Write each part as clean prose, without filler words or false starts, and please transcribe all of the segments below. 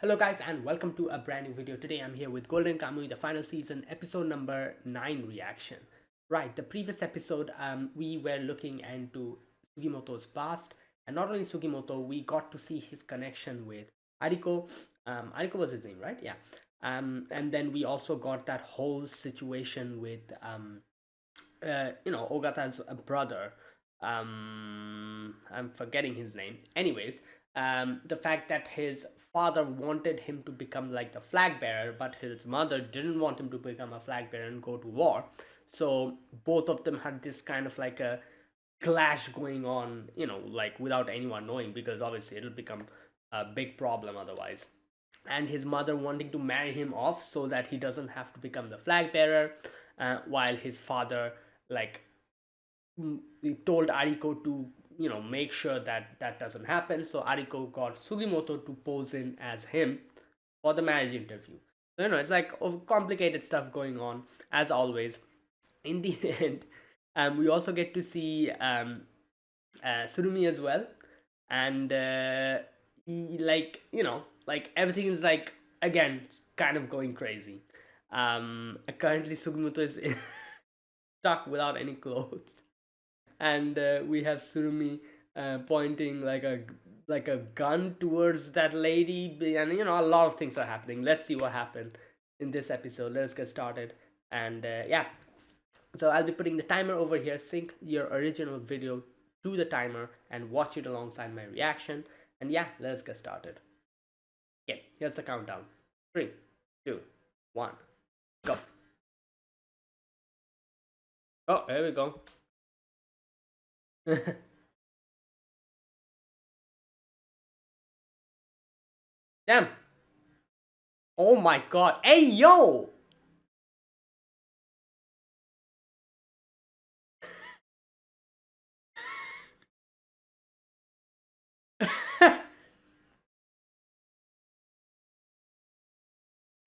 Hello guys and welcome to a brand new video. Today I'm here with Golden Kamuy, the final season, episode number 9 reaction. Right, the previous episode we were looking into Sugimoto's past, and not only Sugimoto, we got to see his connection with Ariko. Ariko was his name, right? Yeah. And then we also got that whole situation with Ogata's brother. I'm forgetting his name. Anyways, the fact that his father wanted him to become like the flag bearer, but his mother didn't want him to become a flag bearer and go to war. So both of them had this kind of like a clash going on, like without anyone knowing, because obviously it'll become a big problem otherwise. And his mother wanting to marry him off so that he doesn't have to become the flag bearer, while his father like told Ariko to make sure that that doesn't happen. So Ariko got Sugimoto to pose in as him for the marriage interview. So it's like complicated stuff going on as always. In the end, we also get to see Surumi as well, and like everything is like again kind of going crazy. Currently Sugimoto is stuck without any clothes, and we have Surumi pointing like a gun towards that lady, and a lot of things are happening. Let's see what happened in this episode. Let's get started, and yeah. So I'll be putting the timer over here. Sync your original video to the timer and watch it alongside my reaction. And yeah, let's get started. Okay, here's the countdown. 3, 2, 1, go. Oh, there we go. Damn. Oh my god. Hey, yo!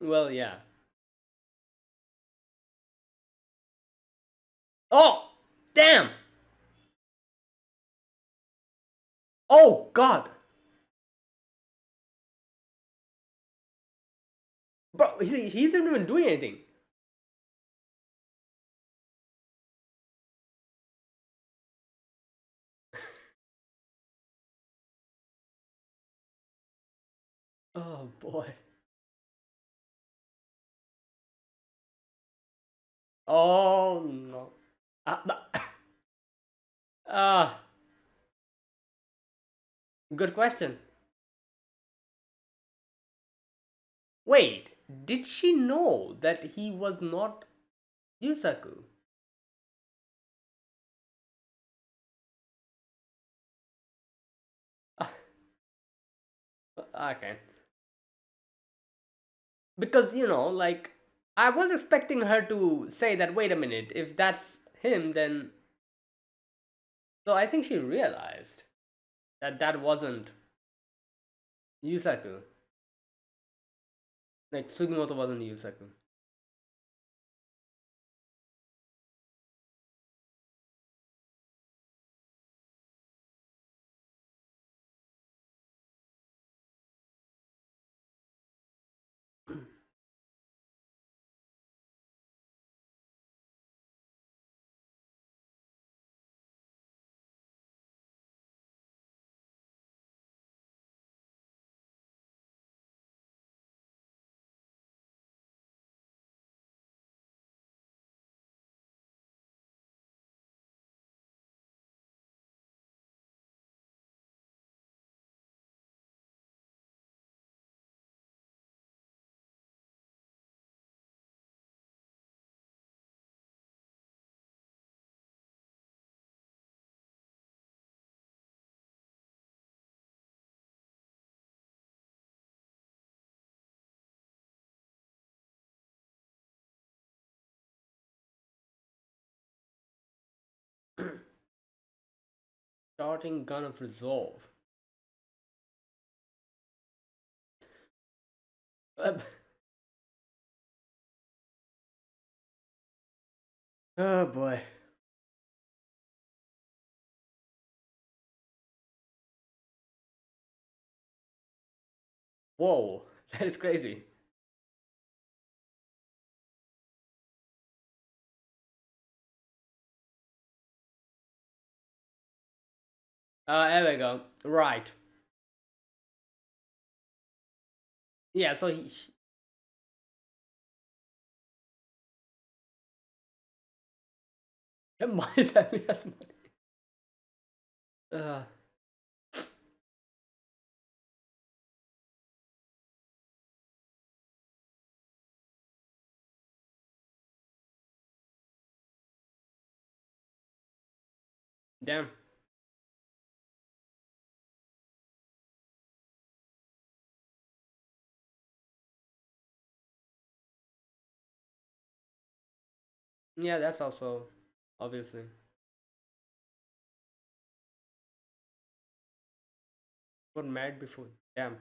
Well, yeah. Oh, damn. Oh, god. Bro, he isn't even doing anything. Oh, boy. Oh, no. Ah, good question. Wait, did she know that he was not Yusaku? Ah, okay. Because, like, I was expecting her to say that, wait a minute, if that's him, then. So I think she realized that that wasn't Yusaku. Like, Sugimoto wasn't Yusaku. Starting Gun of Resolve. Uh, oh boy. Whoa. That is crazy. There we go. Right. Yeah. So he. My family has money. Uh, damn. Yeah, that's also obviously. Got married before. Damn.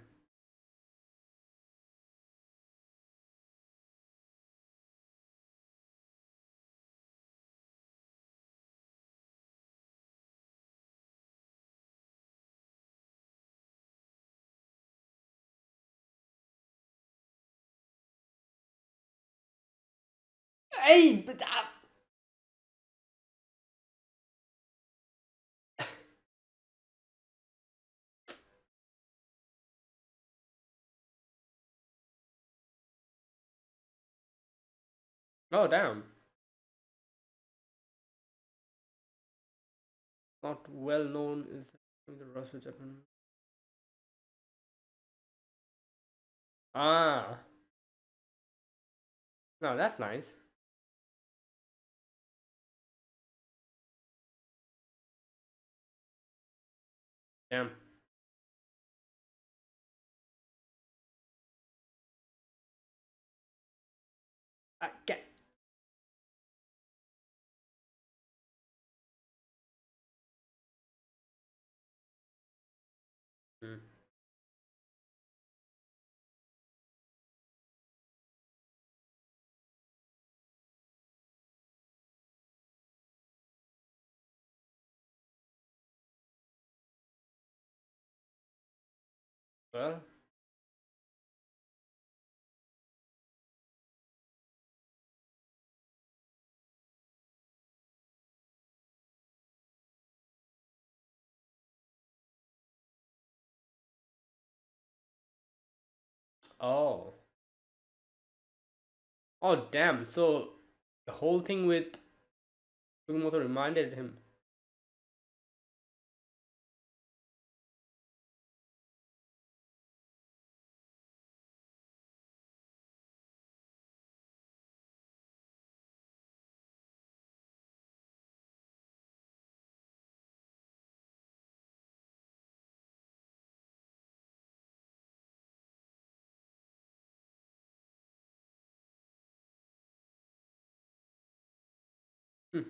Hey, but oh damn. Not well known is the Russell Japan. Ah, no, that's nice. Damn. I get. Mm. Well, oh, oh damn. So the whole thing with Sugimoto reminded him. Hmm.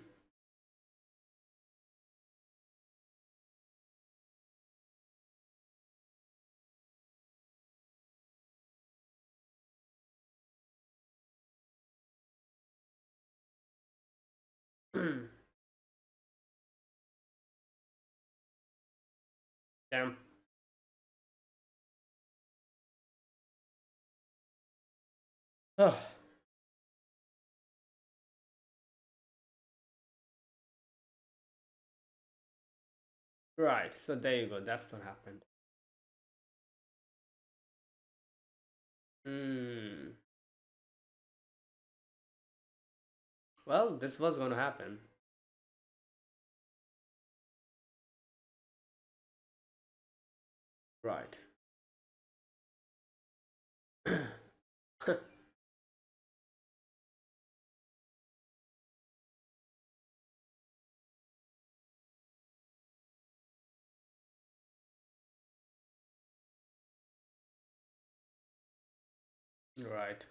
Damn. Oh, right. So there you go. That's what happened. Hmm. Well, this was gonna happen. Right. Right.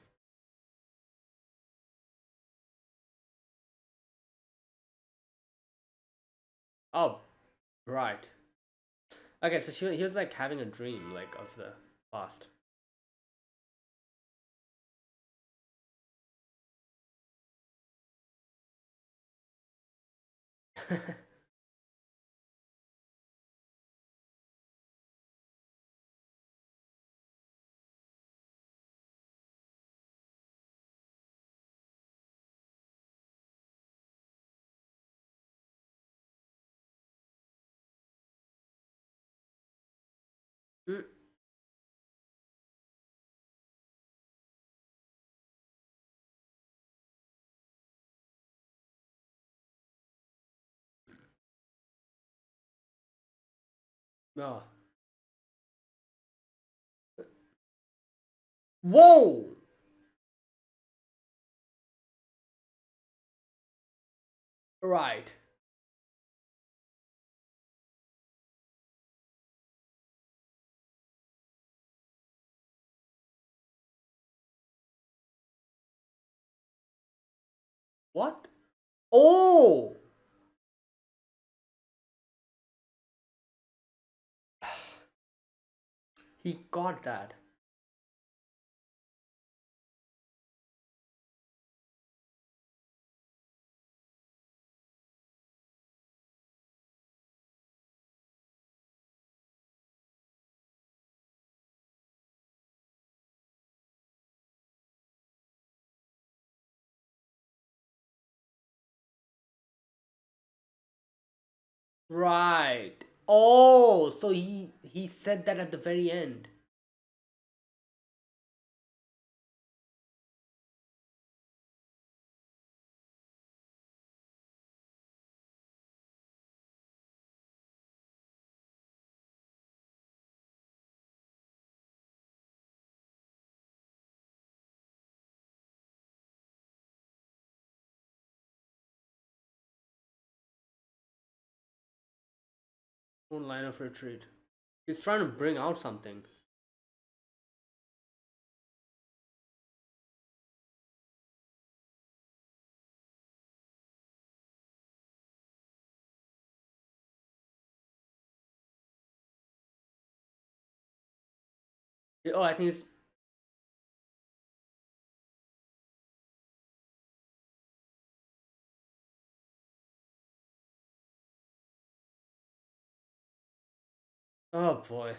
Oh, right. Okay, so he was like having a dream, like of the past. Mm, oh. Whoa! Right. What? Oh! He got that. Right. Oh, so he said that at the very end. Own line of retreat. He's trying to bring out something. Oh, I think it's. Oh boy.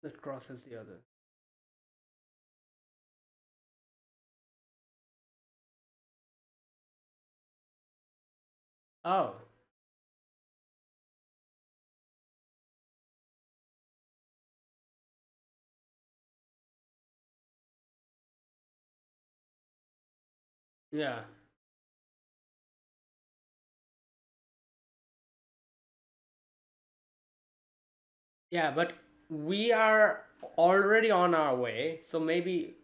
That crosses the other. Oh. Yeah. Yeah, but we are already on our way, so maybe.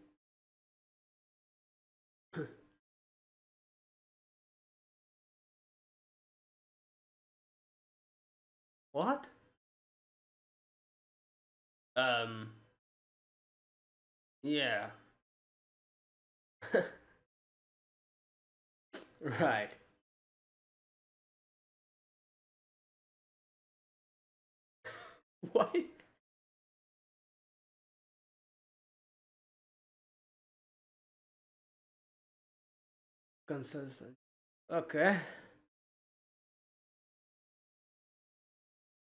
What? Um. Yeah. Right. What? Consistent. Okay.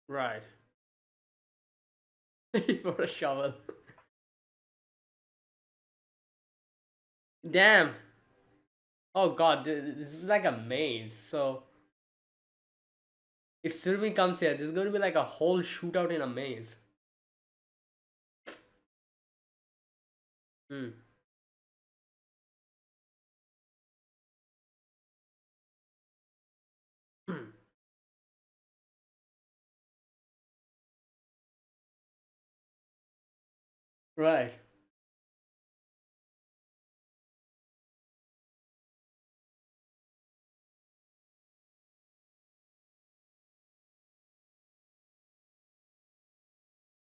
Right. For a shovel. Damn. Oh god, this is like a maze. So if Surmi comes here, there's gonna be like a whole shootout in a maze. Hmm. Right.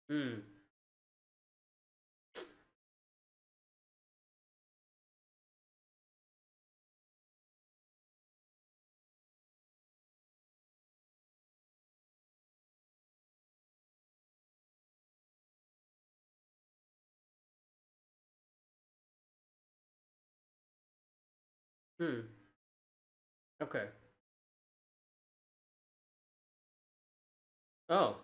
Hmm. Hmm. Okay. Oh,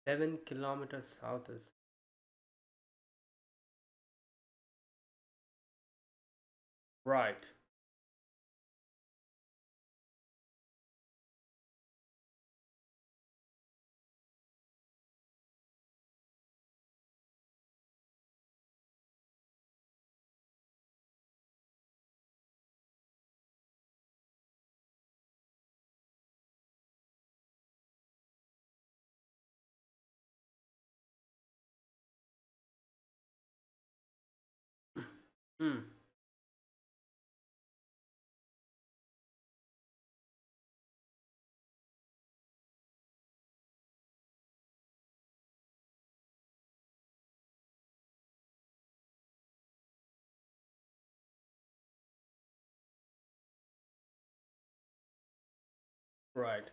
7 kilometers south is right. Hmm. Right.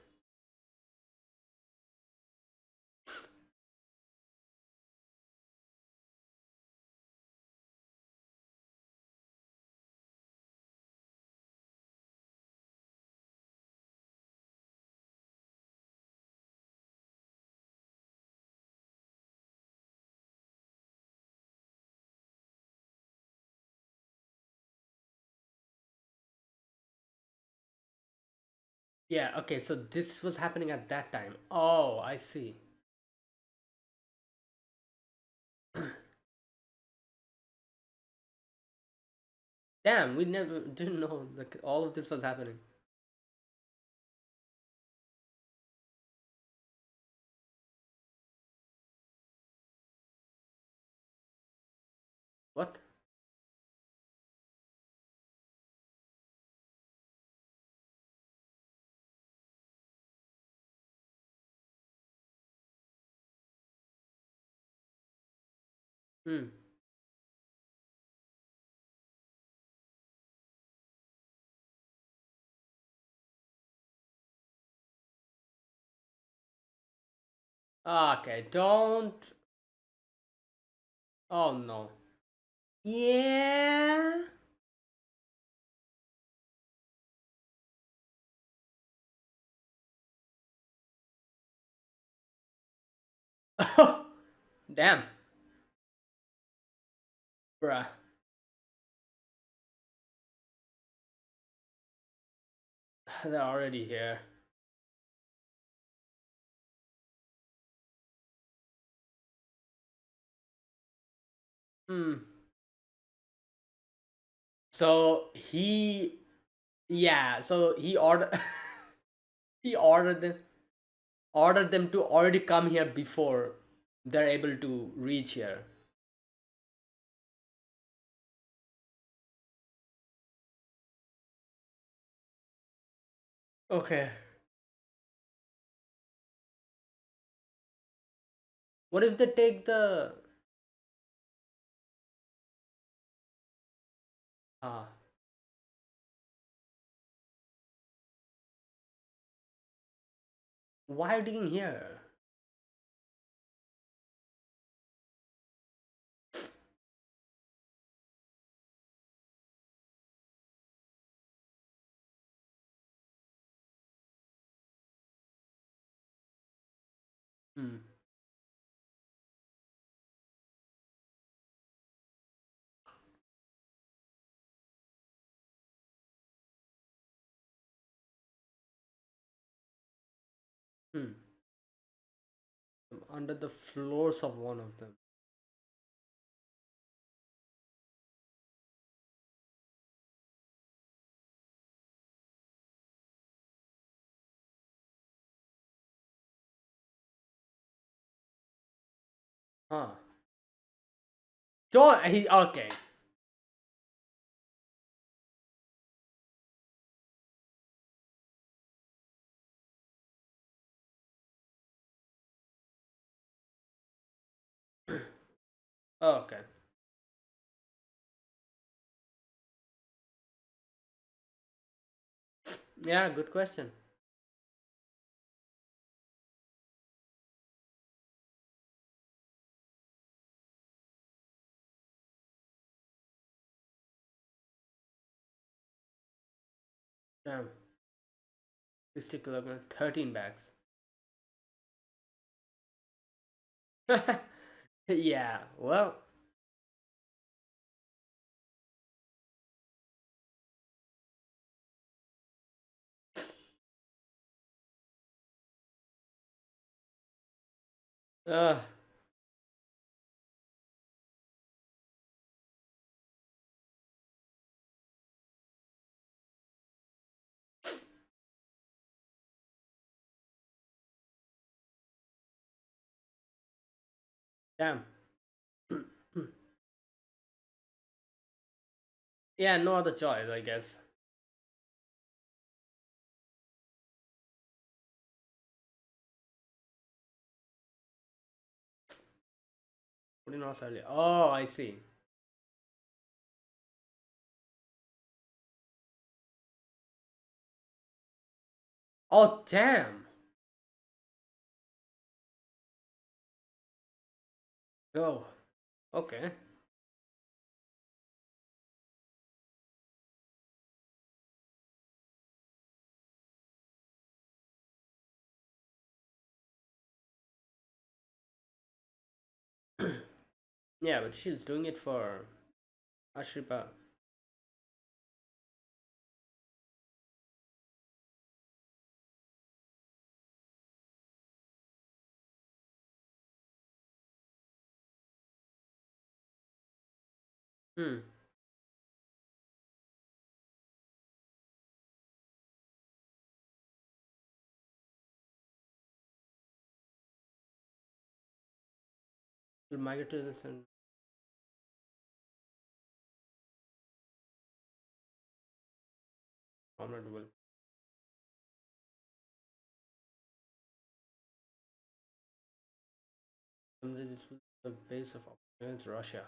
Yeah. Okay. So this was happening at that time. Oh, I see. Damn, we never didn't know like all of this was happening. What? Hmm. Okay. Don't. Oh no. Yeah. Damn, bruh. They're already here. Hmm. So he, yeah. So he ordered, he ordered them to already come here before they're able to reach here. Okay. What if they take the? Ah, why are you digging here? Hmm. Hmm. Under the floors of one of them. Huh. Don't he? Okay. Okay. Yeah. Good question. Damn. 60 kilograms, 13 bags. Yeah, well, uh, damn. Yeah, no other choice, I guess. Put in Australia. Oh, I see. Oh, damn. Oh, okay. Yeah, but she's doing it for Ashripa. Hmm. Will migrate to this and comrade will. Someday this will be the base of operations Russia.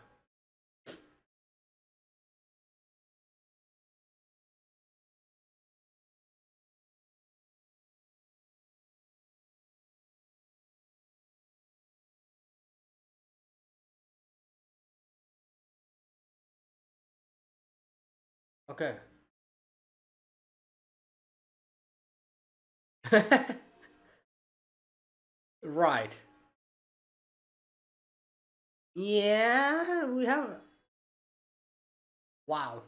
Okay. Right. Yeah, we have. Wow.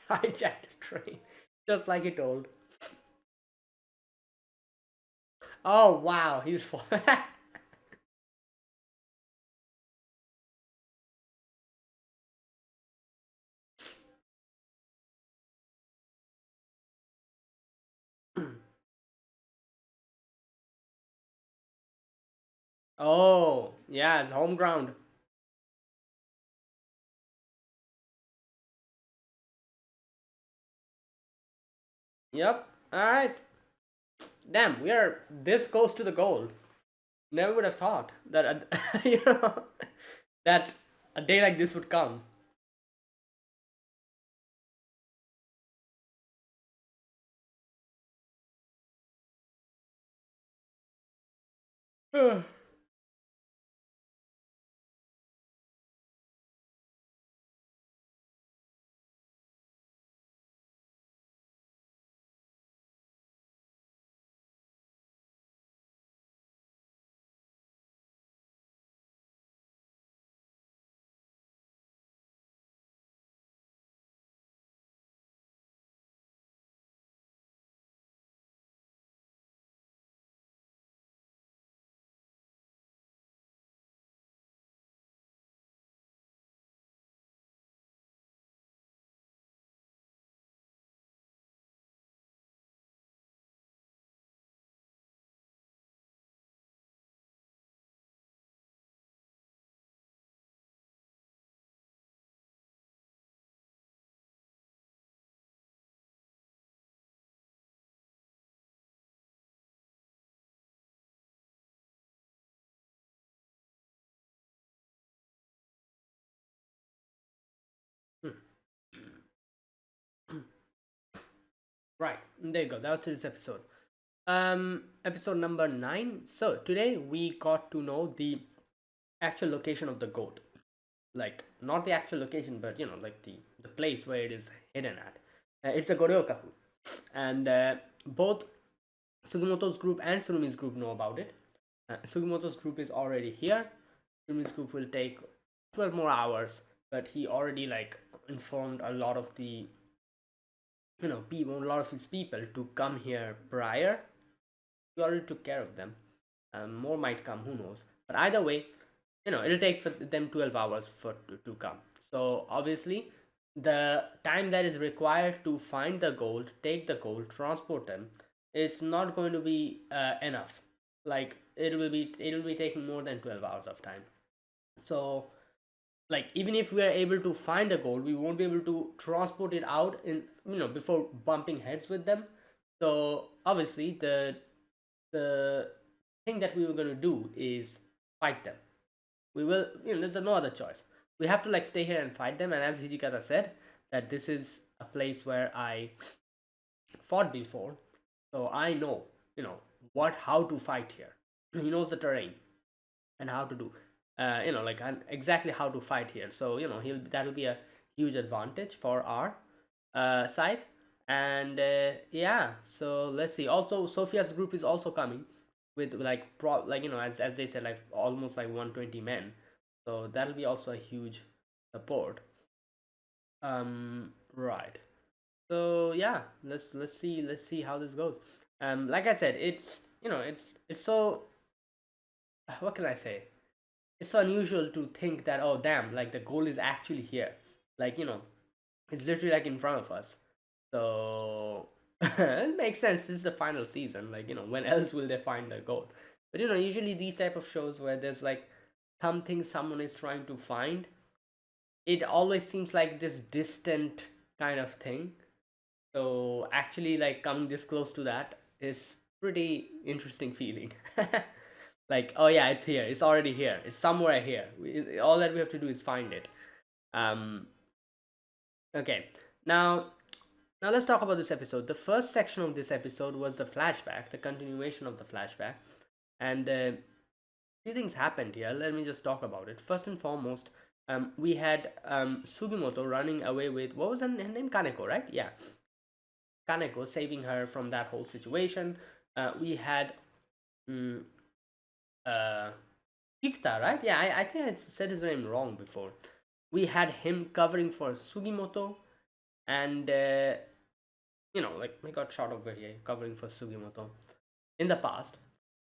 Hijacked the train, just like he told. Oh wow, he's. Oh yeah, it's home ground. Yep. All right. Damn, we are this close to the goal. Never would have thought that you know that a day like this would come. Right. there you go. That was today's episode. Episode number 9. So today we got to know the actual location of the goat. Like not the actual location, but like the place where it is hidden at. It's a Goryokaku, and both Sugimoto's group and Surumi's group know about it. Sugimoto's group is already here. Surumi's group will take 12 more hours, but he already like informed a lot of the people, a lot of his people to come here prior. He already took care of them. More might come, who knows? But either way, it'll take for them 12 hours to come. So obviously, the time that is required to find the gold, take the gold, transport them, it's not going to be enough. Like it will be taking more than 12 hours of time. So like even if we are able to find the gold, we won't be able to transport it out in before bumping heads with them. So obviously the thing that we were going to do is fight them. We will, there's no other choice. We have to like stay here and fight them. And as Hijikata said, that this is a place where I fought before, so I know, how to fight here. He knows the terrain and how to do, like exactly how to fight here. So that'll be a huge advantage for our side. And yeah, so let's see. Also, Sophia's group is also coming with like like as they said, like almost like 120 men. So that'll be also a huge support. Right. So yeah, let's see how this goes. Like I said, it's so, what can I say? It's so unusual to think that, oh damn, like the goal is actually here. Like it's literally like in front of us. So it makes sense. This is the final season. Like when else will they find the goal? But usually these type of shows where there's like something someone is trying to find, it always seems like this distant kind of thing. So actually, like coming this close to that is pretty interesting feeling. Like, oh yeah, it's here. It's already here. It's somewhere here. All that we have to do is find it. Um. Okay. Now let's talk about this episode. The first section of this episode was the flashback, the continuation of the flashback, and few things happened here. Let me just talk about it. First and foremost, we had Sugimoto running away with, what was her name? Kaneko, right? Yeah, Kaneko, saving her from that whole situation. We had um, uh, Kikta, right? Yeah, I think I said his name wrong before. We had him covering for Sugimoto, and like we got shot over here covering for Sugimoto in the past.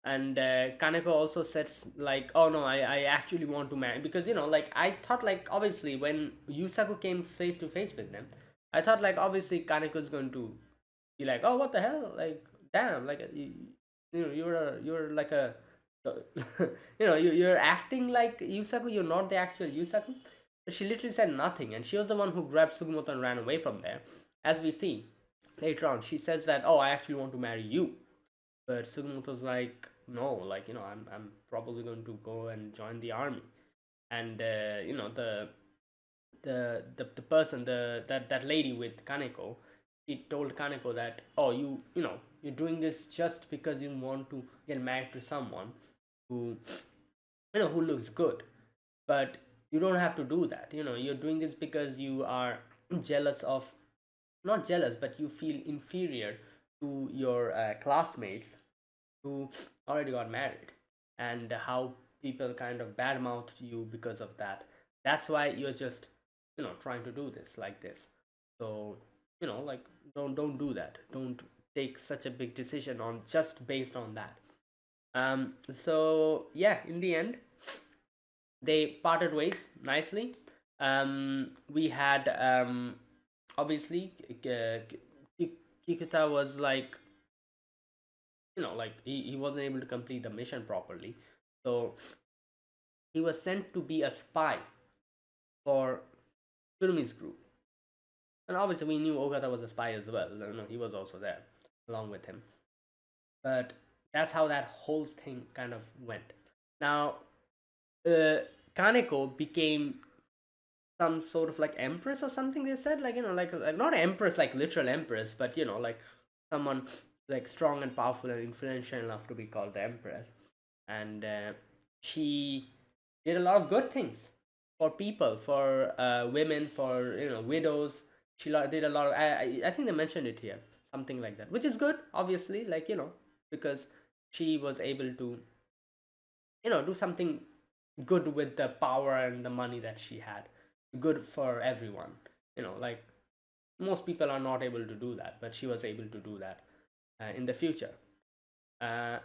And Kaneko also says like, oh no, I actually want to marry, because like I thought like obviously when Yusaku came face to face with them, I thought like obviously Kaneko is going to be like, oh what the hell, like damn, like you're like a you're acting like Yusaku, you're not the actual Yusaku. But she literally said nothing, and she was the one who grabbed Sugimoto and ran away from there. As we see later on, she says that, oh I actually want to marry you. But Sugimoto's like, no, like I'm probably going to go and join the army. And the person, that lady with Kaneko, she told Kaneko that, oh you're doing this just because you want to get married to someone who who looks good. But you don't have to do that. You're doing this because you are jealous of, not jealous, but you feel inferior to your classmates who already got married, and how people kind of badmouth you because of that. That's why you're just trying to do this like this. So like don't do that. Don't take such a big decision on just based on that. So yeah, in the end they parted ways nicely. We had obviously Kikuta was like, like he wasn't able to complete the mission properly, so he was sent to be a spy for Tsurumi's group. And obviously we knew Ogata was a spy as well. No, he was also there along with him. But that's how that whole thing kind of went. Now Kaneko became some sort of like empress or something, they said, like like not empress like literal empress, but like someone like strong and powerful and influential enough to be called the empress. And she did a lot of good things for people, for women, for widows. She did a lot of. I think they mentioned it here, something like that, which is good, obviously, like because she was able to do something good with the power and the money that she had, good for everyone. Like most people are not able to do that, but she was able to do that in the future.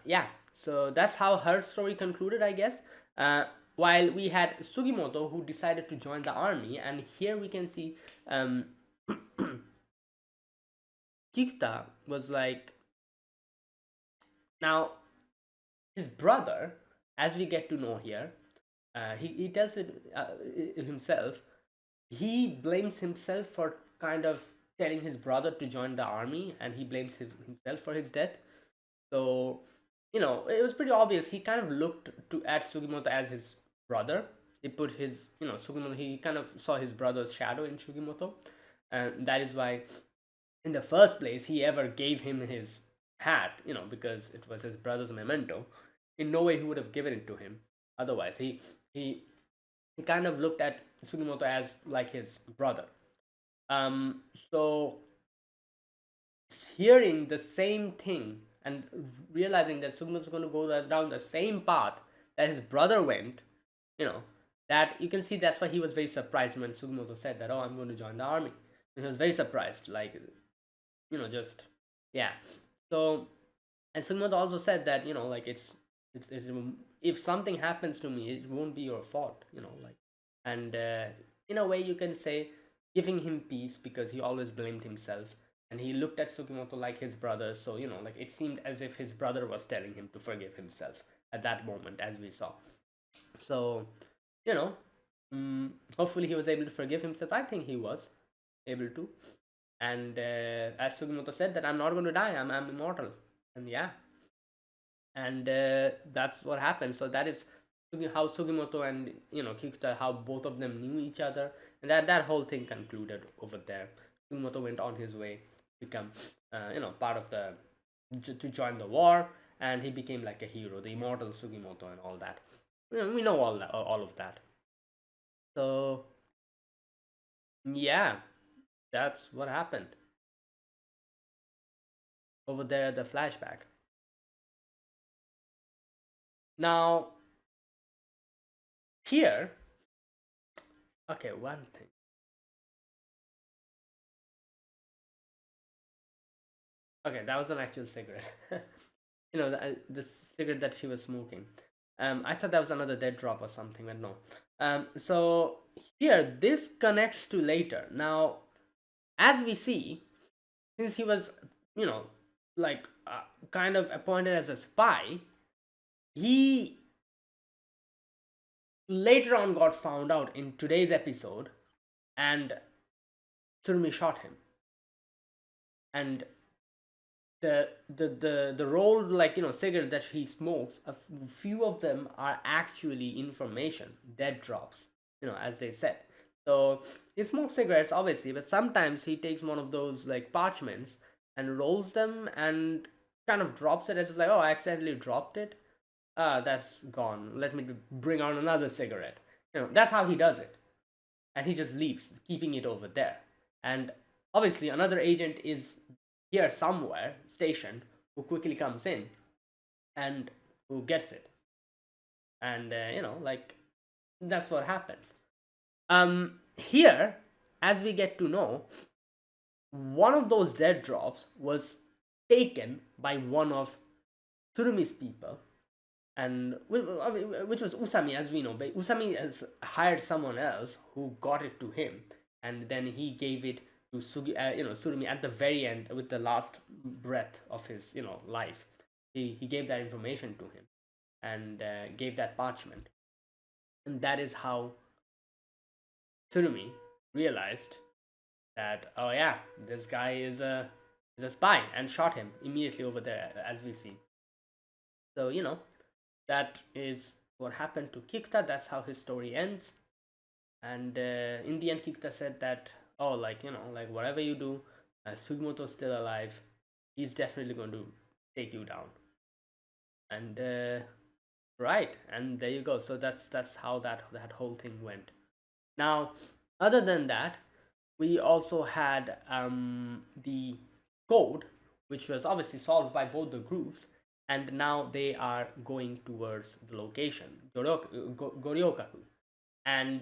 Yeah, so that's how her story concluded, I guess. Uh, while we had Sugimoto, who decided to join the army, and here we can see um, Kikuta was like, now his brother, as we get to know here, he tells it himself. He blames himself for kind of telling his brother to join the army, and he blames himself for his death. So, it was pretty obvious. He kind of looked to at Sugimoto as his brother. He put his, Sugimoto. He kind of saw his brother's shadow in Sugimoto, and that is why, in the first place, he ever gave him his hat. Because it was his brother's memento. In no way he would have given it to him. Otherwise, he he kind of looked at Sugimoto as like his brother. Um, so hearing the same thing and realizing that Sugimoto is going to go down the same path that his brother went, you know, that you can see that's why he was very surprised when Sugimoto said that, oh, I'm going to join the army. And he was very surprised, like, just, yeah. So, and Sugimoto also said that, like, if something happens to me, it won't be your fault, like, and in a way, you can say giving him peace because he always blamed himself and he looked at Sugimoto like his brother. So, like it seemed as if his brother was telling him to forgive himself at that moment, as we saw. So, you know, hopefully he was able to forgive himself. I think he was able to. And as Sugimoto said, that I'm not going to die, I'm immortal. And yeah, and that's what happened. So that is how Sugimoto and Kikuta, how both of them knew each other, and that whole thing concluded over there. Sugimoto went on his way, become part of the to join the war, and he became like a hero, the immortal Sugimoto, and all that. We know all of that. So yeah, that's what happened over there at the flashback. Now here, okay, one thing. Okay, that was an actual cigarette. The cigarette that she was smoking. I thought that was another dead drop or something, but no. So here, this connects to later. Now, as we see, since he was, you know, like kind of appointed as a spy, he later on got found out in today's episode, and Tsurumi shot him. And the rolled like cigarettes that he smokes, a few of them are actually information, dead drops, as they said. So he smokes cigarettes obviously, but sometimes he takes one of those like parchments and rolls them and kind of drops it as if like, oh, I accidentally dropped it. That's gone, let me bring on another cigarette. That's how he does it, and he just leaves, keeping it over there. And obviously, another agent is here somewhere, stationed, who quickly comes in and who gets it. And like that's what happens. Here, as we get to know, one of those dead drops was taken by one of Tsurumi's people, and which was Usami, as we know. But Usami has hired someone else who got it to him, and then he gave it to Surumi at the very end with the last breath of his life. He gave that information to him and gave that parchment, and that is how Surumi realized that, oh yeah, this guy is a spy, and shot him immediately over there, as we see. So that is what happened to Kikta. That's how his story ends. And in the end, Kikta said that, oh, like like whatever you do, Sugimoto's still alive. he's definitely going to take you down. And right, and there you go. So that's how that whole thing went. Now, other than that, we also had the code, which was obviously solved by both the groups, and now they are going towards the location, Goryokaku. And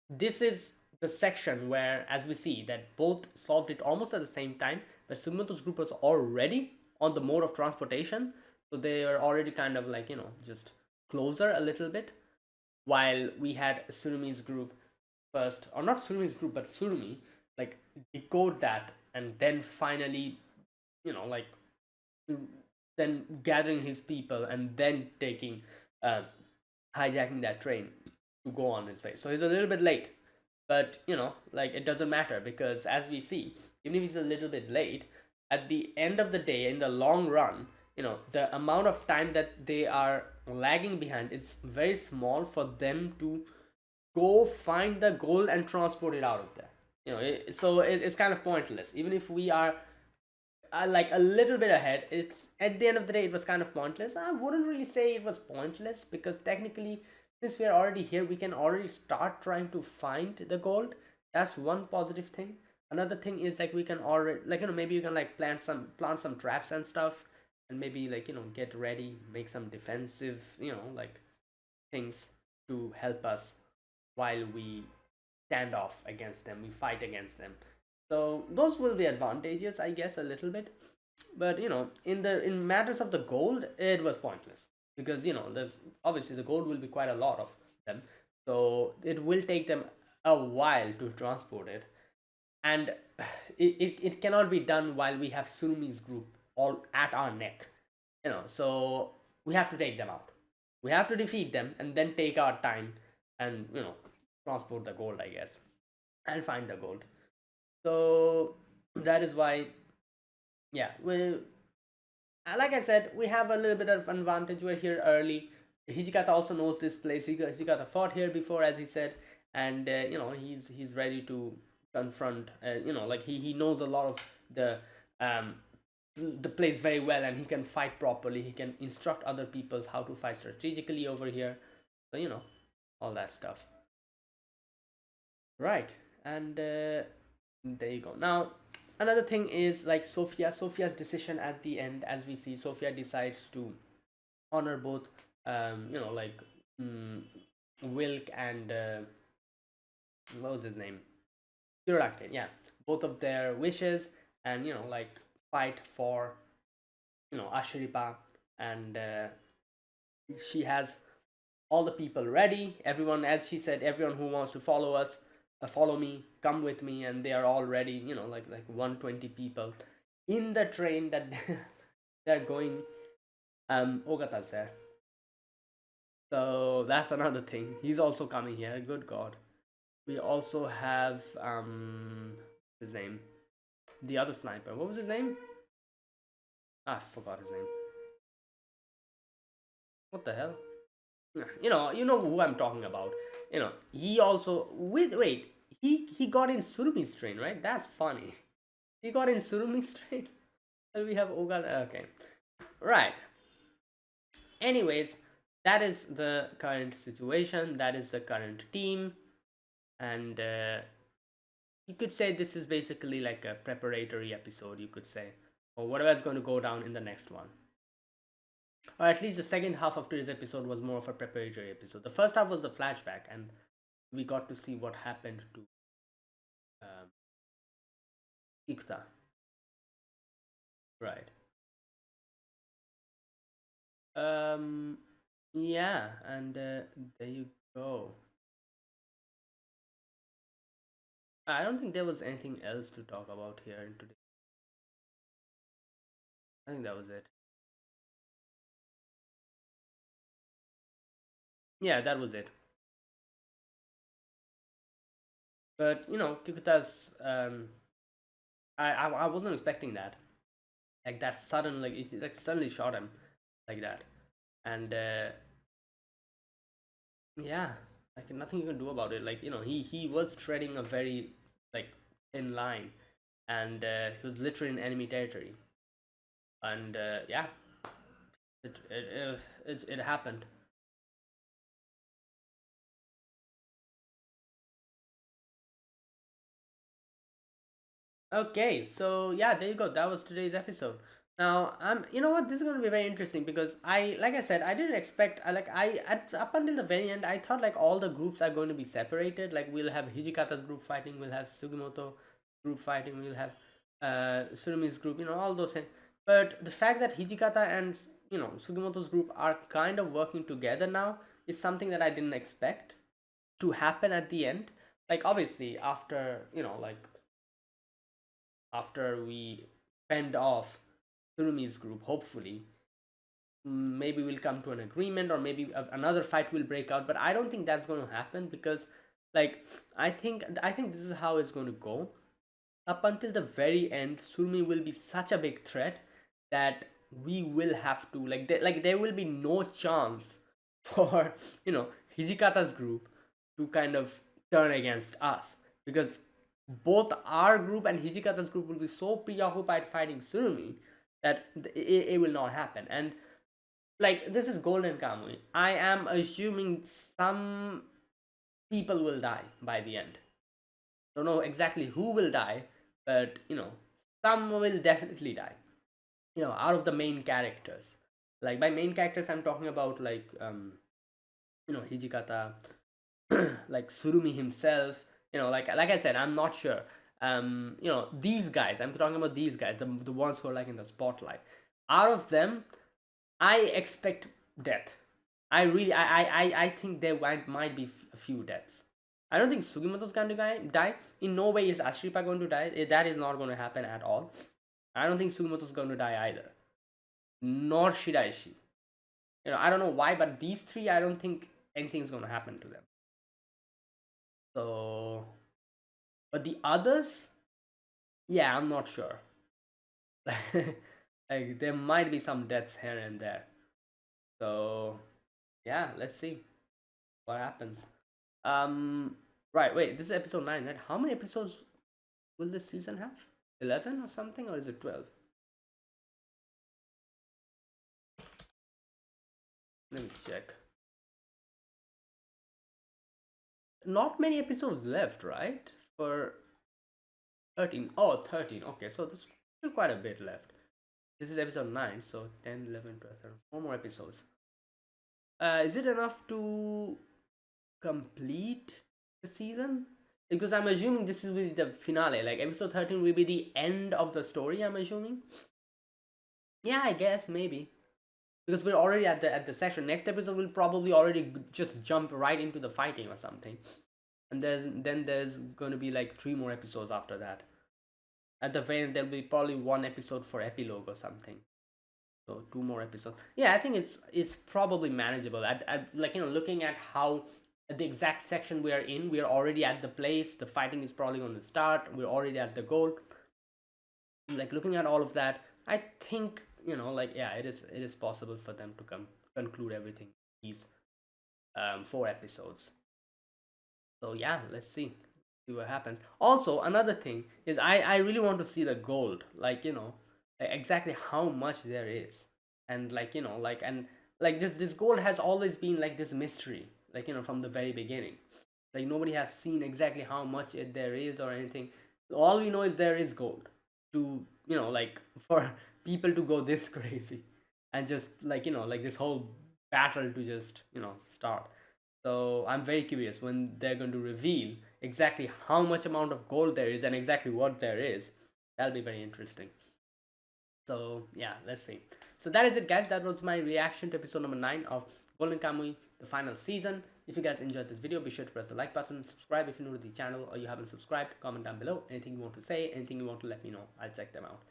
this is the section where, as we see, that both solved it almost at the same time, but Sugimoto's group was already on the mode of transportation, so they are already kind of like, just closer a little bit, while we had Surumi's group first, or not Surumi's group, but Surumi, like, decode that, and then finally, like, then gathering his people, and then taking, hijacking that train to go on his way. So he's a little bit late, but like, it doesn't matter, because as we see, even if he's a little bit late, at the end of the day, in the long run, the amount of time that they are lagging behind is very small for them to go find the gold and transport it out of there. So it's kind of pointless. Even if we are like a little bit ahead, it's at the end of the day, it was kind of pointless. I wouldn't really say it was pointless, because technically, since we are already here, we can already start trying to find the gold. That's one positive thing. Another thing is, like, we can already, like, maybe you can, like, plant some traps and stuff, and maybe, like, get ready, make some defensive, like, things to help us while we stand off against them, we fight against them. So those will be advantages, I guess, a little bit. But in matters of the gold, it was pointless, because there's obviously the gold will be quite a lot of them, so it will take them a while to transport it, and it cannot be done while we have Surumi's group all at our neck. So we have to take them out. We have to defeat them and then take our time and transport the gold, I guess, and find the gold. So that is why, yeah, we, like I said, we have a little bit of advantage. We're here early. Hijikata also knows this place. Hijikata fought here before, as he said, and he's ready to confront. Like, he knows a lot of the um the place very well, and he can fight properly. He can instruct other peoples how to fight strategically over here. So all that stuff. Right, and there you go. Now, another thing is, like, Sophia's decision at the end. As we see, Sophia decides to honor both, like, mm, Wilk and what was his name, Kurake. Yeah, both of their wishes, and like, fight for Ashiripa, and she has all the people ready. Everyone, as she said, everyone who wants to follow us, follow me, come with me, and they are all ready. Like 120 people in the train that they're going. Ogata's there, so that's another thing. He's also coming here. Good God. We also have his name, the other sniper. What was his name? I forgot his name. What the hell? You know who I'm talking about. He also, wait, he got in Surumi's train, right? That's funny. He got in Surumi's train. And we have Ogata. Okay, right. Anyways, that is the current situation. That is the current team, and you could say this is basically like a preparatory episode. You could say, or whatever is going to go down in the next one. Or at least the second half of today's episode was more of a preparatory episode. The first half was the flashback, and we got to see what happened to um, Ikuta. Right. Um. Yeah, and there you go. I don't think there was anything else to talk about here in today. I think that was it. Yeah, that was it. But Kikuta's I wasn't expecting that. Like, that sudden, like, it like suddenly shot him like that, and yeah, like, nothing you can do about it. Like, he was treading a very, like, thin line, and he was literally in enemy territory. And yeah, it happened. Okay, so yeah, there you go. That was today's episode. Now, you know what? This is going to be very interesting because like I said, I didn't expect. Up until the very end, I thought like all the groups are going to be separated. Like we'll have Hijikata's group fighting, we'll have Sugimoto group fighting, we'll have Surumi's group. All those things. But the fact that Hijikata and Sugimoto's group are kind of working together now is something that I didn't expect to happen at the end. Like obviously after after we fend off Surumi's group, hopefully, maybe we'll come to an agreement or maybe another fight will break out. But I don't think that's going to happen because, like, I think this is how it's going to go. Up until the very end, Surumi will be such a big threat that we will have to there will be no chance for Hijikata's group to kind of turn against us because both our group and Hijikata's group will be so preoccupied fighting Surumi that it will not happen. And like this is Golden Kamuy. I am assuming some people will die by the end. Don't know exactly who will die, but some will definitely die. Out of the main characters. Like by main characters, I'm talking about like Hijikata, like Surumi himself. Like I said, I'm not sure. These guys. I'm talking about these guys, the ones who are like in the spotlight. Out of them, I expect death. I think there might be a few deaths. I don't think Sugimoto's going to die. In no way is Ashripa going to die. That is not going to happen at all. I don't think Sugimoto's going to die either. Nor Shiraishi. I don't know why, but these three, I don't think anything's going to happen to them. So, but the others, yeah, I'm not sure. Like there might be some deaths here and there. So, yeah, let's see what happens. Right, wait, this is episode 9, right? How many episodes will this season have? 11 or something, or is it 12? Let me check. Not many episodes left, right? For 13. Oh, 13. Okay, so there's still quite a bit left. This is episode 9, so 10, 11, 12, 13. 4 more episodes. Is it enough to complete the season? Because I'm assuming this will be the finale. Like episode 13 will be the end of the story, I'm assuming. Yeah, I guess maybe. Because we're already at the section. Next episode will probably already just jump right into the fighting or something. And there's going to be like 3 more episodes after that. At the very end there'll be probably 1 episode for epilogue or something. So 2 more episodes. Yeah, I think it's probably manageable. At like looking at how the exact section we are in, we are already at the place. The fighting is probably going to start. We're already at the goal. Like looking at all of that, I think like yeah, it is possible for them to conclude everything these 4 episodes. So yeah, let's see what happens. Also, another thing is I really want to see the gold, like exactly how much there is, and like this gold has always been like this mystery, like from the very beginning. Like nobody has seen exactly how much there is or anything. All we know is there is gold. To like for people to go this crazy, and just like this whole battle to just start. So I'm very curious when they're going to reveal exactly how much amount of gold there is and exactly what there is. That'll be very interesting. So yeah, let's see. So that is it, guys. That was my reaction to episode number 9 of Golden Kamuy, the final season. If you guys enjoyed this video, be sure to press the like button, subscribe if you're new to the channel or you haven't subscribed, comment down below. Anything you want to say, anything you want to let me know, I'll check them out.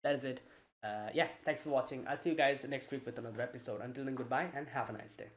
That is it. Yeah, thanks for watching. I'll see you guys next week with another episode. Until then, goodbye and have a nice day.